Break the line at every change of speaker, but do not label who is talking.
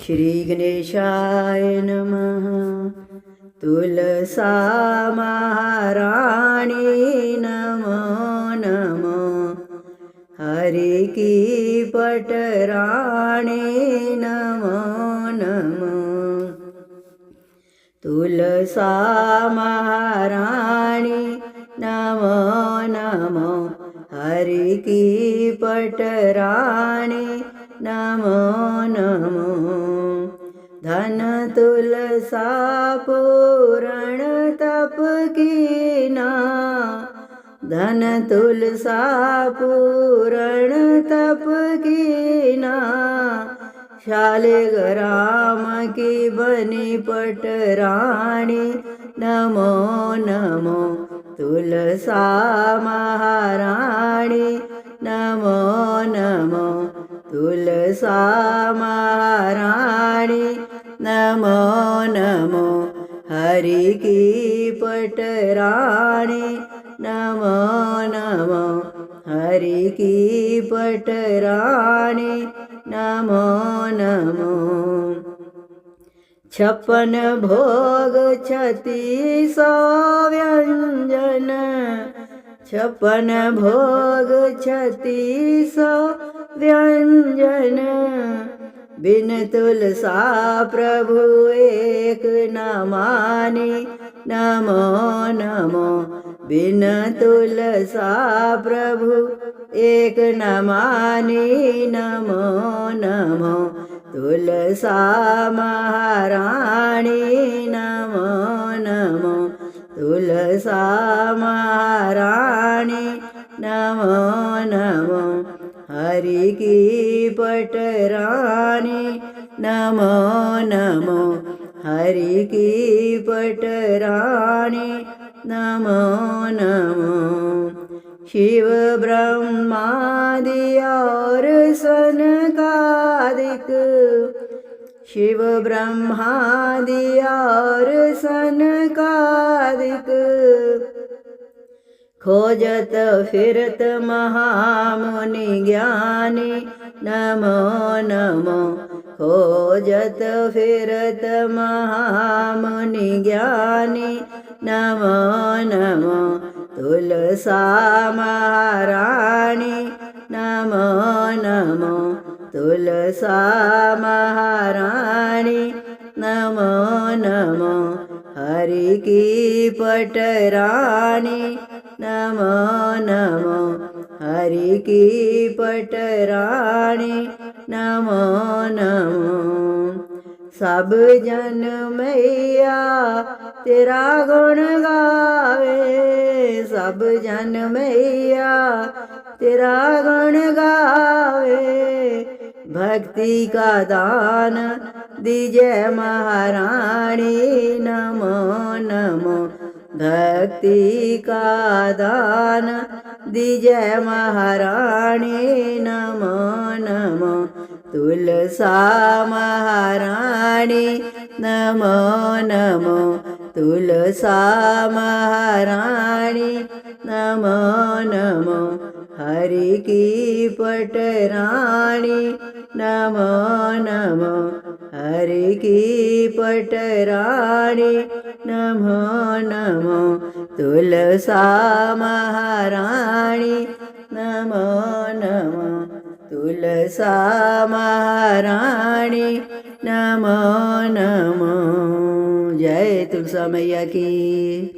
श्रीगणेशाय नमः। तुलसा महारानी नमो नमो। हरि की पटरानी नमो नमो। तुलसा महारानी नमो नमो। हरि की पटरानी नमो नमो। धन तुलसा पूरण तप कीना। धन तुलसा पूरण तप कीना। शालिग्राम की बनी पटरानी नमो नमो। तुलसा महारानी नमो नमो। तुलसा महारानी नमो नमो। हरि की पटरानी नमो नमो। हरि की पटरानी नमो नमो। 56 भोग 36 व्यंजन। 56 भोग 36 व्यंजन। बिन तुलसा प्रभु एक न मानी नमो नमो। बिन तुलसा प्रभु एक न मानी नमो नमो। तुलसा महारानी नमो नमो। तुलसा महारानी नमो नमो। हरि की पटरानी नमो नमो। हरि की पटरानी नमो नमो। शिव ब्रह्मादि और सनकादिक। शिव ब्रह्मादि और सनकादिक। खोजत फिरत महामुनि ज्ञानी नमो नमो। खोजत फिरत महामुनि ज्ञानी नमो नमो। तुलसा महारानी नमो नमो। तुलसा महारानी नमो नमो। हरि की पटरानी नमो नमो। हरि की पटरानी नमो नमो। सब जन मैया तेरा गुण गावे। सब जन मैया तेरा गुण गावे। भक्ति का दान दीजे महारानी नमो नमो। भक्ति का दान दीजे महारानी नमो नमो। तुलसा महारानी नमो नमो। तुलसा महारानी नमो नमो। हरि की पटरानी नमो नमो। हरि की पटरानी नमो नमो। तुलसा महारानी नमो नमो। तुलसा महारानी नमो नमो। जय तुलसा मैया की।